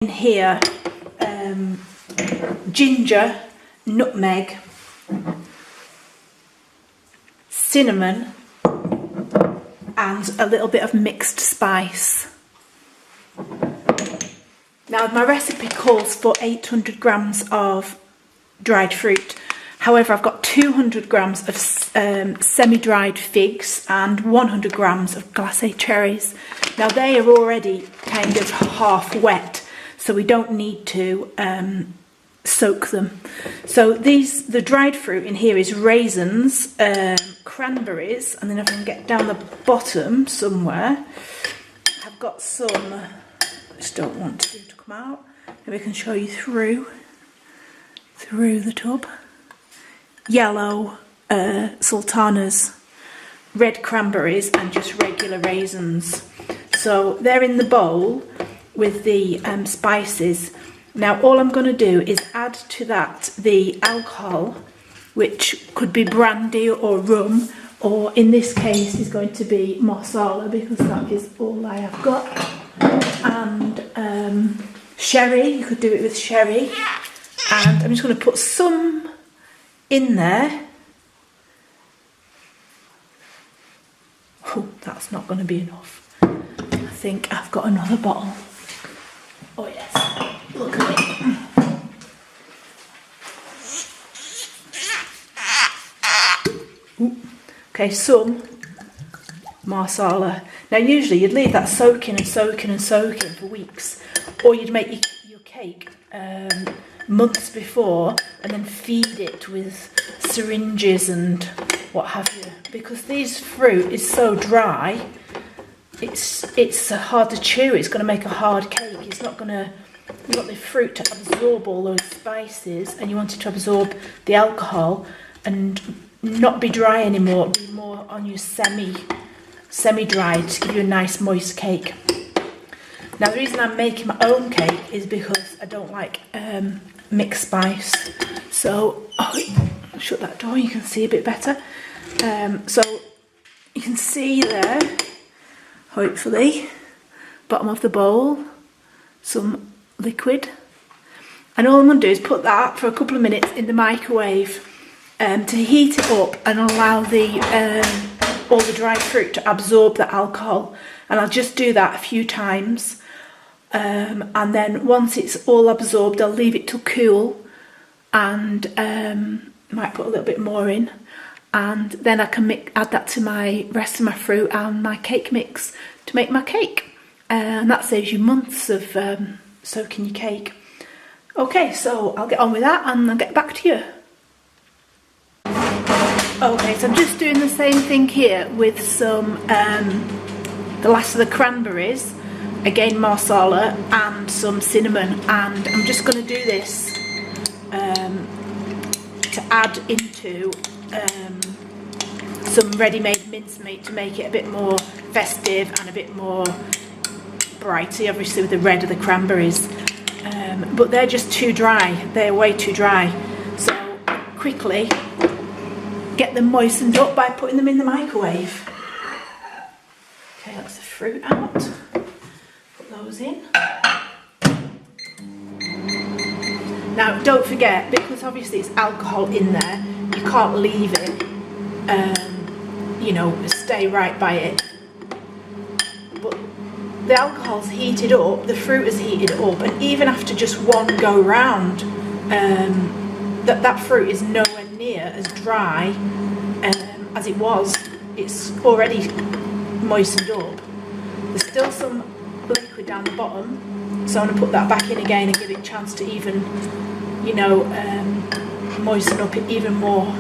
In here, ginger, nutmeg, cinnamon, and a little bit of mixed spice. Now my recipe calls for 800 grams of dried fruit. However, I've got 200 grams of semi-dried figs and 100 grams of glacé cherries. Now they are already kind of half wet, so we don't need to soak them. So the dried fruit in here is raisins, cranberries, and then if I can get down the bottom somewhere, I've got some, I just don't want to come out. Maybe I can show you through the tub. Yellow sultanas, red cranberries, and just regular raisins. So they're in the bowl with the spices. Now all I'm going to do is add to that the alcohol, which could be brandy or rum, or in this case is going to be marsala, because that is all I have got, and sherry. You could do it with sherry, and I'm just going to put some in there. Oh, that's not going to be enough. I think I've got another bottle. Oh yes, look at it. Ooh. Okay, some marsala. Now usually you'd leave that soaking and soaking and soaking for weeks, or you'd make your cake months before and then feed it with syringes and what have you, because this fruit is so dry. It's hard to chew. It's going to make a hard cake. It's not going to. You want the fruit to absorb all those spices, and you want it to absorb the alcohol and not be dry anymore. Be more on your semi-dried to give you a nice moist cake. Now the reason I'm making my own cake is because I don't like mixed spice. So I'll shut that door. You can see a bit better. So you can see there, hopefully, bottom of the bowl, some liquid, and all I'm going to do is put that for a couple of minutes in the microwave to heat it up and allow all the dried fruit to absorb the alcohol. And I'll just do that a few times, and then once it's all absorbed, I'll leave it to cool, and might put a little bit more in, and then I can add that to my rest of my fruit and my cake mix to make my cake, and that saves you months of soaking your cake. Okay, so I'll get on with that and I'll get back to you. Okay, so I'm just doing the same thing here with some the last of the cranberries, again marsala, and some cinnamon, and I'm just going to do this to add into some ready-made mincemeat to make it a bit more festive and a bit more brighty, obviously with the red of the cranberries, but they're just too dry. They're way too dry, so quickly get them moistened up by putting them in the microwave. Okay, that's the fruit out. Put those in. Now don't forget, because obviously it's alcohol in there, you can't leave it you know, stay right by it. But the alcohol's heated up, the fruit is heated up, and even after just one go round, that fruit is nowhere near as dry as it was. It's already moistened up. There's still some liquid down the bottom, so I'm going to put that back in again and give it a chance to even, you know, moisten up even more.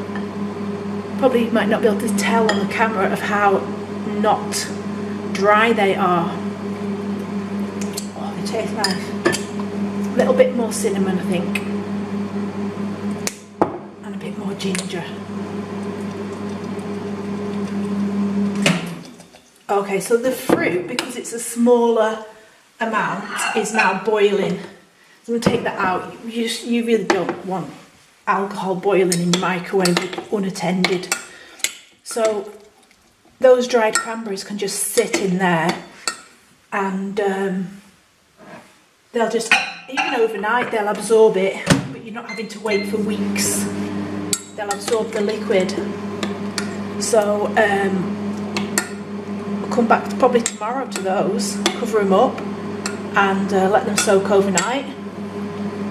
Probably you might not be able to tell on the camera of how not dry they are. Oh, they taste nice. A little bit more cinnamon, I think, and a bit more ginger. Okay, so the fruit, because it's a smaller amount, is now boiling. So I'm going to take that out. You really don't want alcohol boiling in your microwave unattended. So those dried cranberries can just sit in there, and they'll just, even overnight, they'll absorb it, but you're not having to wait for weeks. They'll absorb the liquid. So I'll come back probably tomorrow to those, cover them up and let them soak overnight.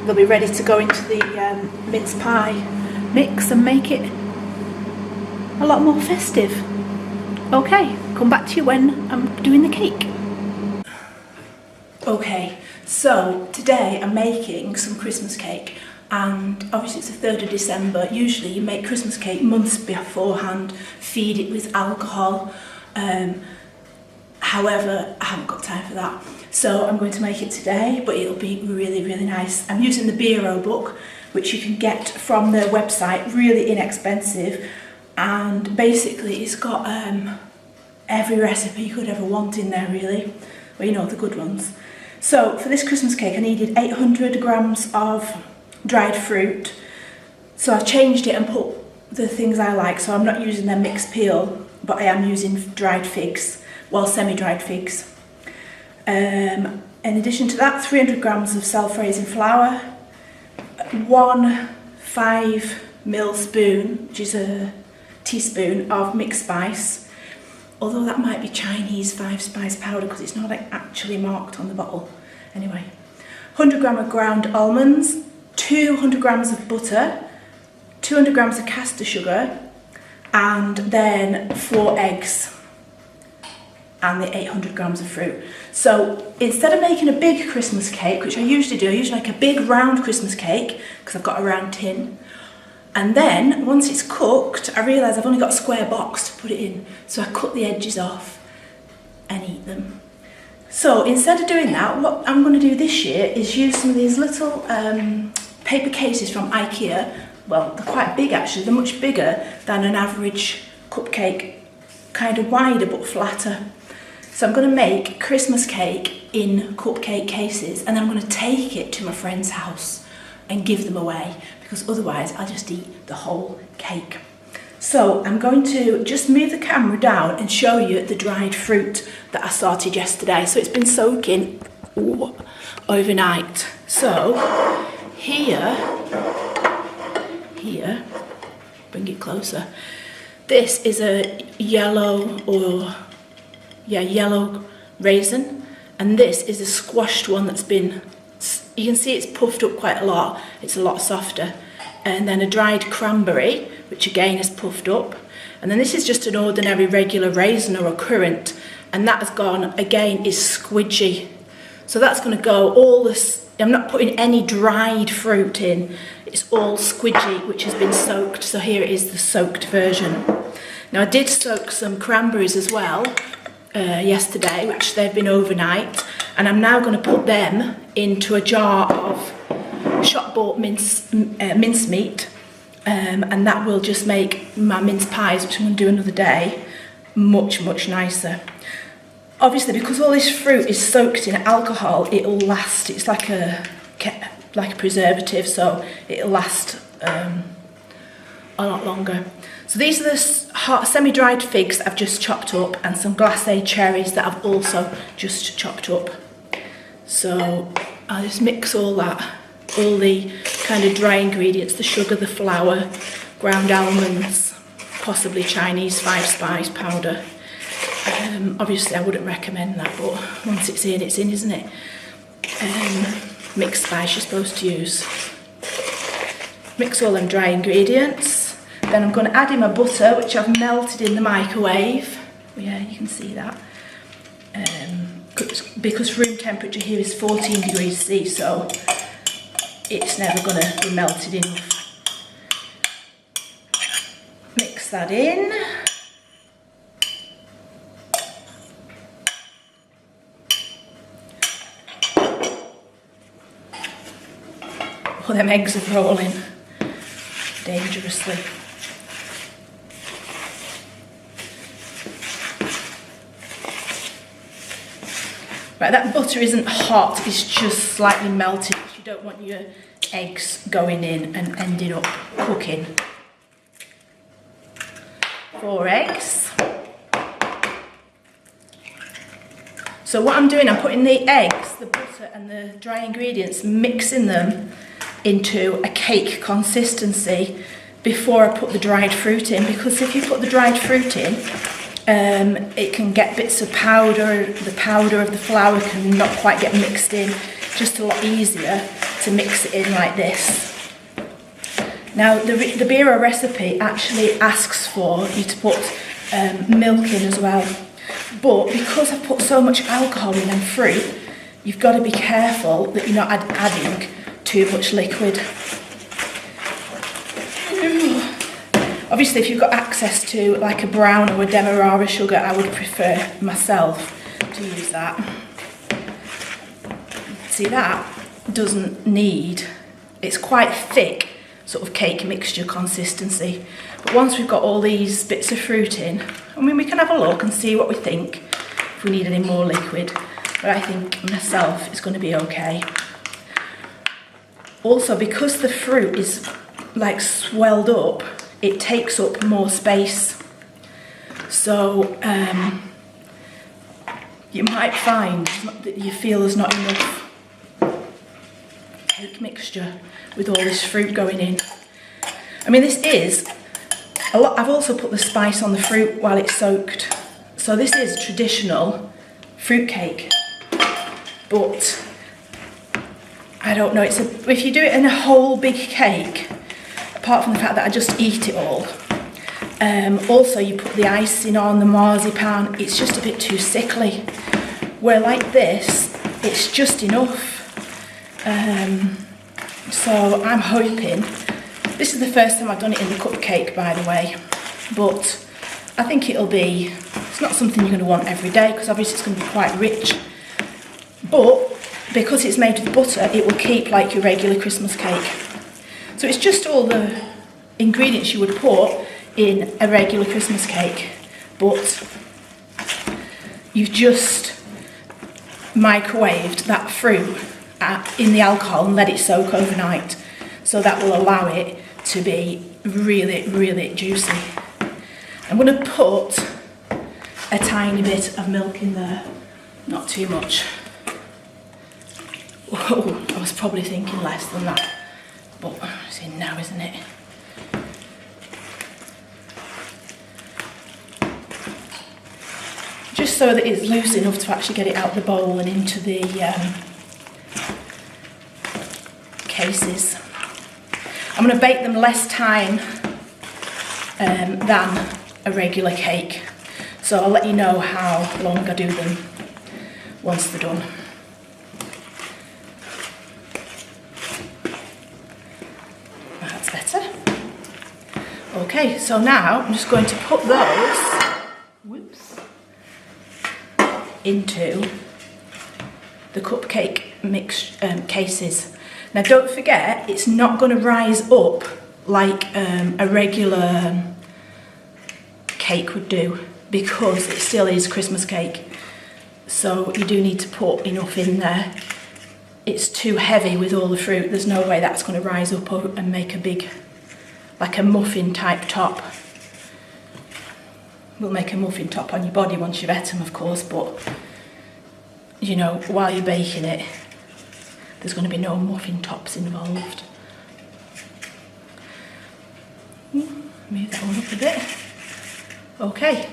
They'll be ready to go into the mince pie mix and make it a lot more festive. Okay, come back to you when I'm doing the cake. Okay, so today I'm making some Christmas cake, and obviously it's the 3rd of December. Usually you make Christmas cake months beforehand, feed it with alcohol. However, I haven't got time for that. So I'm going to make it today, but it'll be really, really nice. I'm using the Bero book, which you can get from their website, really inexpensive. And basically it's got every recipe you could ever want in there, really. Well, you know, the good ones. So for this Christmas cake, I needed 800 grams of dried fruit. So I've changed it and put the things I like. So I'm not using their mixed peel, but I am using dried figs, well, semi-dried figs. In addition to that, 300 grams of self-raising flour, 1 5mm spoon, which is a teaspoon of mixed spice, although that might be Chinese 5-spice powder because it's not actually marked on the bottle. Anyway, 100 grams of ground almonds, 200 grams of butter, 200 grams of caster sugar, and then 4 eggs. And the 800 grams of fruit. So instead of making a big Christmas cake, which I usually do, I usually make a big round Christmas cake because I've got a round tin. And then once it's cooked, I realise I've only got a square box to put it in. So I cut the edges off and eat them. So instead of doing that, what I'm going to do this year is use some of these little paper cases from IKEA. Well, they're quite big actually. They're much bigger than an average cupcake, kind of wider but flatter. So I'm going to make Christmas cake in cupcake cases, and then I'm going to take it to my friend's house and give them away, because otherwise I'll just eat the whole cake. So I'm going to just move the camera down and show you the dried fruit that I started yesterday. So it's been soaking overnight. So here, bring it closer. This is a yellow raisin, and this is a squashed one that's been, you can see it's puffed up quite a lot, it's a lot softer. And then a dried cranberry, which again is puffed up. And then this is just an ordinary regular raisin or a currant, and that has gone, again, is squidgy. So that's going to go all this, I'm not putting any dried fruit in, it's all squidgy, which has been soaked. So here it is, the soaked version. Now I did soak some cranberries as well yesterday, which they've been overnight, and I'm now going to put them into a jar of shop-bought mincemeat, and that will just make my mince pies, which I'm going to do another day, much, much nicer. Obviously, because all this fruit is soaked in alcohol, it'll last. It's like a preservative, so it'll last a lot longer. So these are the semi-dried figs that I've just chopped up, and some glacé cherries that I've also just chopped up. So I'll just mix all that, all the kind of dry ingredients, the sugar, the flour, ground almonds, possibly Chinese 5-spice powder. Obviously I wouldn't recommend that, but once it's in, isn't it? Mixed spice you're supposed to use. Mix all them dry ingredients. Then I'm going to add in my butter, which I've melted in the microwave. Yeah, you can see that. Because room temperature here is 14 degrees C, so it's never going to be melted enough. Mix that in. Oh, them eggs are rolling dangerously. Right, that butter isn't hot, it's just slightly melted. You don't want your eggs going in and ending up cooking. 4 eggs. So what I'm doing, I'm putting the eggs, the butter and the dry ingredients, mixing them into a cake consistency before I put the dried fruit in, because if you put the dried fruit in, it can get bits of powder, the powder of the flour can not quite get mixed in. Just a lot easier to mix it in like this. Now the Bero recipe actually asks for you to put milk in as well, but because I've put so much alcohol in and fruit, you've got to be careful that you're not adding too much liquid. Obviously, if you've got access to like a brown or a demerara sugar, I would prefer myself to use that. See, that doesn't need, it's quite thick sort of cake mixture consistency. But once we've got all these bits of fruit in, I mean, we can have a look and see what we think, if we need any more liquid. But I think myself it's going to be okay. Also, because the fruit is like swelled up, it takes up more space. So you might find that you feel there's not enough cake mixture with all this fruit going in. I mean, this is a lot. I've also put the spice on the fruit while it's soaked. So this is traditional fruit cake, but I don't know, if you do it in a whole big cake, apart from the fact that I just eat it all, also you put the icing on, the marzipan, it's just a bit too sickly. Where like this, it's just enough. So I'm hoping, this is the first time I've done it in the cupcake, by the way, but I think it'll be, it's not something you're going to want every day, because obviously it's going to be quite rich, but because it's made with butter, it will keep like your regular Christmas cake. So it's just all the ingredients you would put in a regular Christmas cake, but you've just microwaved that fruit in the alcohol and let it soak overnight. So that will allow it to be really, really juicy. I'm going to put a tiny bit of milk in there, not too much. Whoa, I was probably thinking less than that, but it's in now, isn't it? Just so that it's loose enough to actually get it out of the bowl and into the cases. I'm going to bake them less time than a regular cake, so I'll let you know how long I do them once they're done. That's better. Okay, so now I'm just going to put those into the cupcake mix cases. Now don't forget, it's not going to rise up like a regular cake would do, because it still is Christmas cake. So you do need to put enough in there. It's too heavy with all the fruit. There's no way that's going to rise up and make a big, like a muffin type top. Will make a muffin top on your body once you've ate them, of course, but you know, while you're baking it, there's going to be no muffin tops involved. Move that one up a bit. Okay.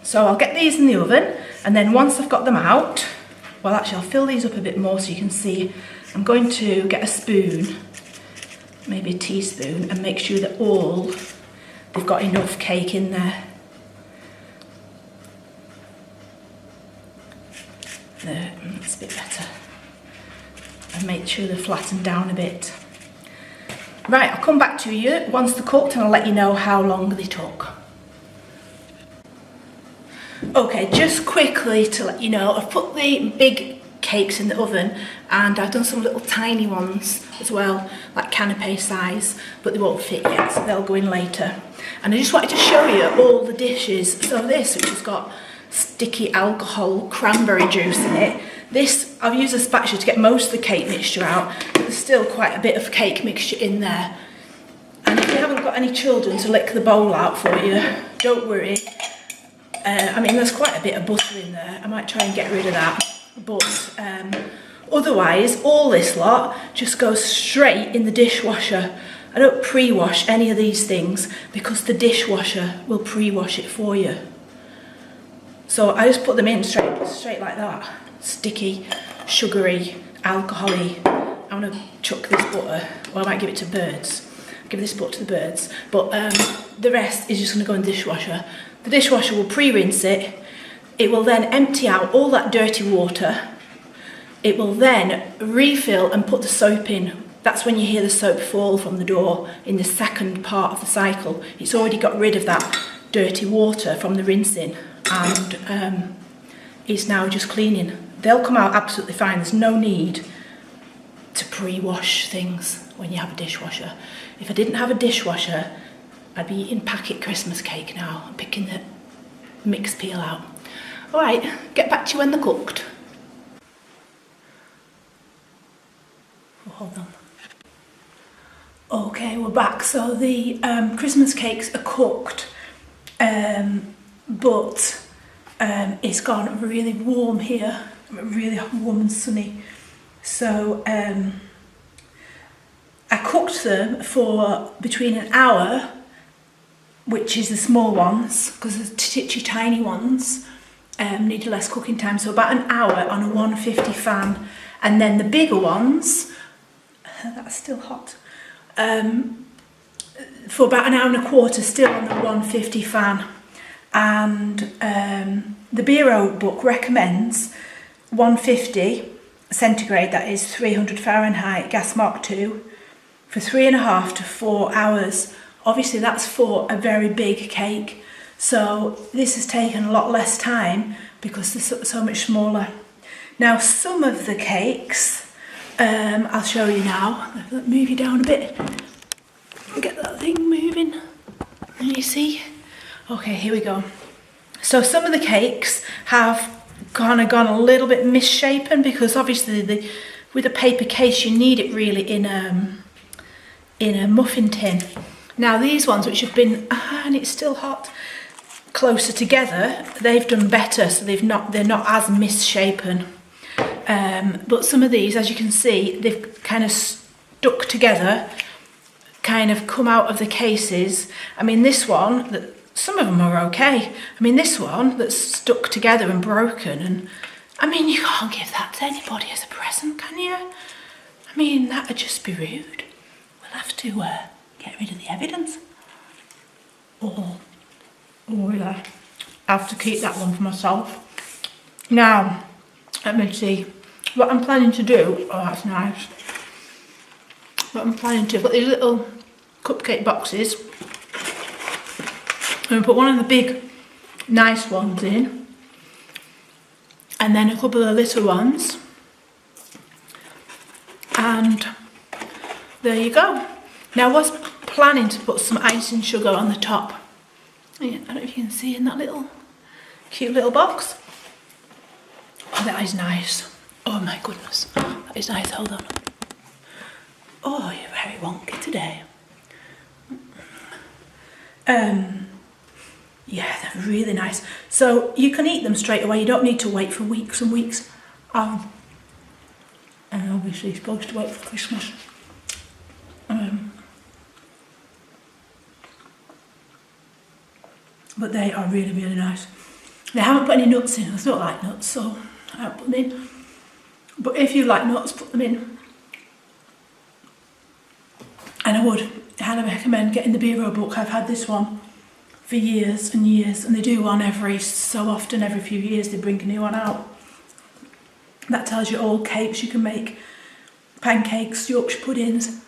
So I'll get these in the oven, and then once I've got them out, well actually I'll fill these up a bit more so you can see. I'm going to get a spoon, maybe a teaspoon, and make sure that they've got enough cake in there. There, that's a bit better. And make sure they're flattened down a bit. Right, I'll come back to you once they're cooked and I'll let you know how long they took. Okay, just quickly to let you know, I've put the big cakes in the oven and I've done some little tiny ones as well, like canapé size, but they won't fit yet, so they'll go in later. And I just wanted to show you all the dishes. So this, which has got sticky alcohol cranberry juice in it. This, I've used a spatula to get most of the cake mixture out, but there's still quite a bit of cake mixture in there. And if you haven't got any children to lick the bowl out for you, don't worry. I mean, there's quite a bit of butter in there. I might try and get rid of that. But otherwise, all this lot just goes straight in the dishwasher. I don't pre-wash any of these things because the dishwasher will pre-wash it for you. So I just put them in straight like that. Sticky, sugary, alcohol-y. I'm going to chuck this butter, or I might give it to birds. Give this butter to the birds. But the rest is just going to go in the dishwasher. The dishwasher will pre-rinse it. It will then empty out all that dirty water. It will then refill and put the soap in. That's when you hear the soap fall from the door in the second part of the cycle. It's already got rid of that dirty water from the rinsing, and it's now just cleaning. They'll come out absolutely fine. There's no need to pre-wash things when you have a dishwasher. If I didn't have a dishwasher, I'd be eating packet Christmas cake now and picking the mixed peel out. All right, get back to you when they're cooked. Oh, hold on. Okay, we're back. So the Christmas cakes are cooked, but it's gone really warm here, really warm and sunny. So I cooked them for between an hour, which is the small ones, because the tiny ones need less cooking time. So about an hour on a 150 fan, and then the bigger ones, that's still hot, for about an hour and a quarter, still on the 150 fan. And the Bero book recommends 150 centigrade, that is 300 Fahrenheit, gas mark 2, for 3.5 to 4 hours. Obviously that's for a very big cake, so this has taken a lot less time because they're so much smaller. Now some of the cakes, I'll show you now. Let me move you down a bit. Get that thing moving. Can you see? Okay, here we go. So some of the cakes have kind of gone a little bit misshapen because obviously with a paper case you need it really in a muffin tin. Now these ones which have been, and it's still hot, closer together, they've done better, so they're not as misshapen. But some of these, as you can see, they've kind of stuck together, kind of come out of the cases. I mean, this one, some of them are okay. I mean, this one that's stuck together and broken, and I mean, you can't give that to anybody as a present, can you? I mean, that would just be rude. We'll have to get rid of the evidence. Oh, yeah. I have to keep that one for myself. Now, let me see. What I'm planning to do, oh that's nice. What I'm planning to, I've got these little cupcake boxes. I'm going to put one of the big, nice ones in. And then a couple of little ones. And there you go. Now I was planning to put some icing sugar on the top. Yeah, I don't know if you can see in that little, cute little box. Oh, that is nice. Oh my goodness, that is nice, hold on. Oh, you're very wonky today. Yeah, they're really nice. So you can eat them straight away, you don't need to wait for weeks and weeks. And obviously you're supposed to wait for Christmas. But they are really, really nice. They haven't put any nuts in, I don't like nuts, so I haven't put them in. But if you like nuts, put them in. And I would highly recommend getting the Bero book. I've had this one for years and years, and they do one every so often, every few years they bring a new one out. That tells you all cakes you can make, pancakes, Yorkshire puddings,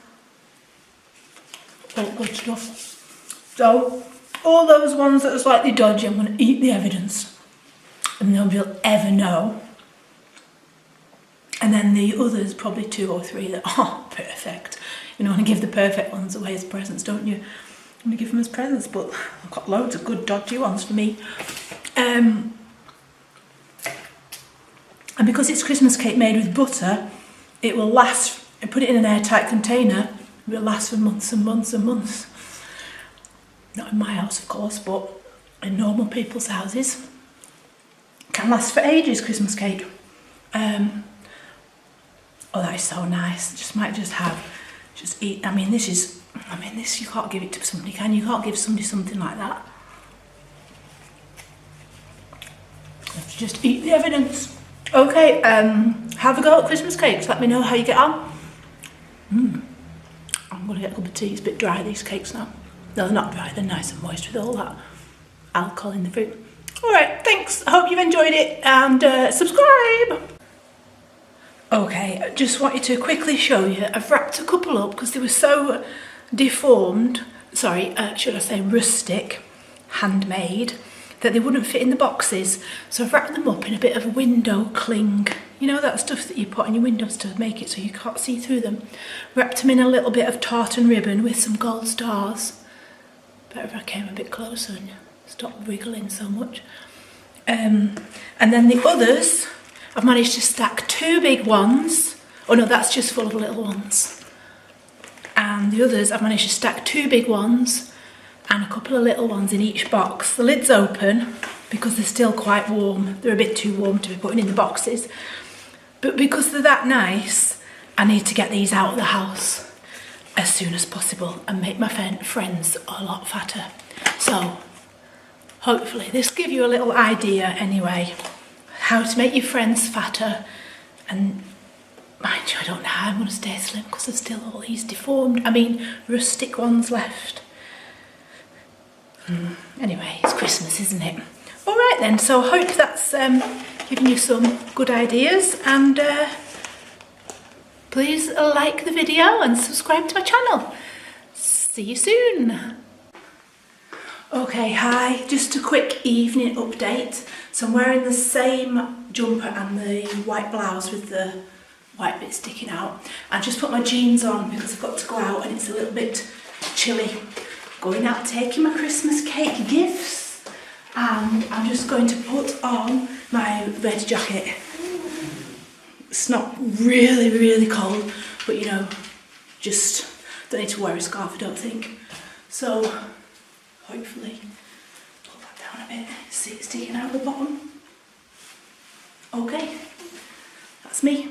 all good stuff. So, all those ones that are slightly dodgy, I'm going to eat the evidence, and nobody will ever know. And then the others, probably 2 or 3 that are perfect. You know, want to give the perfect ones away as presents, don't you? I'm going to give them as presents, but I've got loads of good dodgy ones for me. And because it's Christmas cake made with butter, it will last, put it in an airtight container, it will last for months and months and months. Not in my house, of course, but in normal people's houses. Can last for ages, Christmas cake. Oh, that is so nice. Just eat. I mean, this, you can't give it to somebody, can you? You can't give somebody something like that. Let's just eat the evidence. Okay, have a go at Christmas cakes. Let me know how you get on. I'm going to get a cup of tea. It's a bit dry, these cakes now. No, they're not dry. They're nice and moist with all that alcohol in the fruit. Alright, thanks. I hope you've enjoyed it, and subscribe. Okay, I just wanted to quickly show you. I've wrapped a couple up because they were so deformed. Sorry, should I say rustic, handmade, that they wouldn't fit in the boxes. So I've wrapped them up in a bit of window cling. You know that stuff that you put on your windows to make it so you can't see through them. Wrapped them in a little bit of tartan ribbon with some gold stars. Better if I came a bit closer and stopped wriggling so much. And then the others, I've managed to stack 2 big ones. Oh no, that's just full of little ones. And the others, I've managed to stack 2 big ones and a couple of little ones in each box. The lid's open because they're still quite warm. They're a bit too warm to be putting in the boxes. But because they're that nice, I need to get these out of the house as soon as possible and make my friends a lot fatter. So hopefully this give you a little idea anyway, how to make your friends fatter. And mind you, I don't know how I'm going to stay slim because there's still all these deformed, rustic ones left. Anyway, it's Christmas, isn't it? Alright then, so I hope that's given you some good ideas, and please like the video and subscribe to my channel. See you soon. Okay, hi, just a quick evening update. So I'm wearing the same jumper and the white blouse with the white bit sticking out. I just put my jeans on because I've got to go out and it's a little bit chilly. Going out taking my Christmas cake gifts, and I'm just going to put on my red jacket. It's not really cold, but you know, just don't need to wear a scarf, I don't think. So hopefully pull that down a bit, see it sticking out the bottom. Okay, that's me.